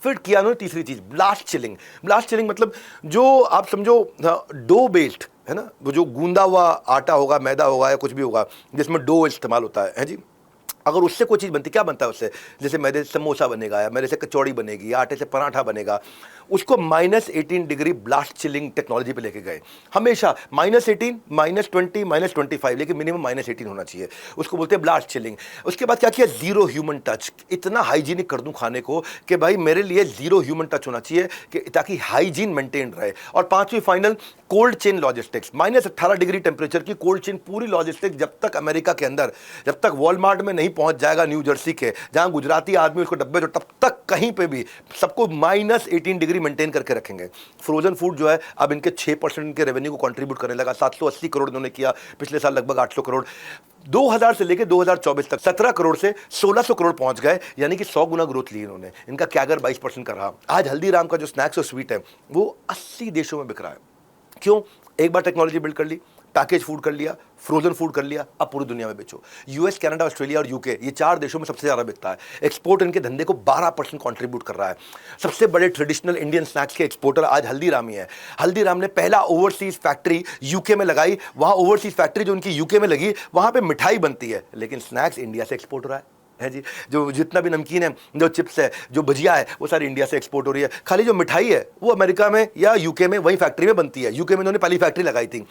फिर किया उन्होंने तीसरी चीज, ब्लास्ट चिलिंग। ब्लास्ट चिलिंग मतलब जो आप समझो डो बेस्ड है ना, वो जो गूंदा हुआ आटा होगा, मैदा होगा या कुछ भी होगा जिसमें डो इस्तेमाल होता है जी, अगर उससे कोई चीज़ बनती, क्या बनता है उससे, जैसे मैदे से समोसा बनेगा या मैदे से कचौड़ी बनेगी या आटे से पराठा बनेगा, उसको -18 डिग्री ब्लास्ट चिलिंग टेक्नोलॉजी पे लेके गए। हमेशा -18, -20, -25, लेकिन मिनिमम -18 होना चाहिए, उसको बोलते हैं ब्लास्ट चिलिंग। उसके बाद क्या किया, जीरो ह्यूमन टच। इतना हाइजीनिक कर दूं खाने को कि भाई मेरे लिए जीरो ह्यूमन टच होना चाहिए कि ताकि हाइजीन मेंटेन रहे। और पांचवी final, cold chain logistics. -18 degree temperature की कोल्ड चेन पूरी लॉजिस्टिक्स, जब तक अमेरिका के अंदर, जब तक वॉलमार्ट में नहीं पहुंच जाएगा न्यू जर्सी के, जहां गुजराती आदमी उसको डब्बे, जो तब तक कहीं पे भी सबको -18 डिग्री मेंटेन करके रखेंगे। फ्रोजन फूड जो है अब इनके 6% इनके रेवेन्यू को कंट्रीब्यूट करने लगा। 780 करोड़ इन्होंने किया, पिछले साल लगभग 800 करोड़। 2000 से लेकर 2024 तक 17 करोड़ से 1600 करोड़ पहुंच गए, यानी कि 100 गुना ग्रोथ ली इन्होंने। इनका कैगर 22% का रहा। आज हल्दीराम का जो स्नैक्स और स्वीट है वो 80 देशों में बिक रहा है। क्यों? एक बार टेक्नोलॉजी बिल्ड कर ली, पैकेज फूड कर लिया, फ्रोजन फूड कर लिया, अब पूरी दुनिया में बेचो। यूएस, कनाडा, ऑस्ट्रेलिया और यूके, ये 4 देशों में सबसे ज्यादा बिकता है। एक्सपोर्ट इनके धंधे को 12% कंट्रीब्यूट कर रहा है। सबसे बड़े ट्रेडिशनल इंडियन स्नैक्स के एक्सपोर्टर आज हल्दीराम ही है। हल्दीराम ने पहला ओवरसीज फैक्ट्री यूके में लगाई। वहां ओवरसीज फैक्ट्री जो उनकी यूके में लगी, वहां पे मिठाई बनती है, लेकिन स्नैक्स इंडिया से एक्सपोर्ट हो रहा है जी। जो जितना भी नमकीन है, जो चिप्स है, जो भजिया है, वो सारी इंडिया से एक्सपोर्ट हो रही है। खाली जो मिठाई है वो अमेरिका में या यूके में वही फैक्ट्री में बनती है। यूके में उन्होंने पहली फैक्ट्री लगाई थी।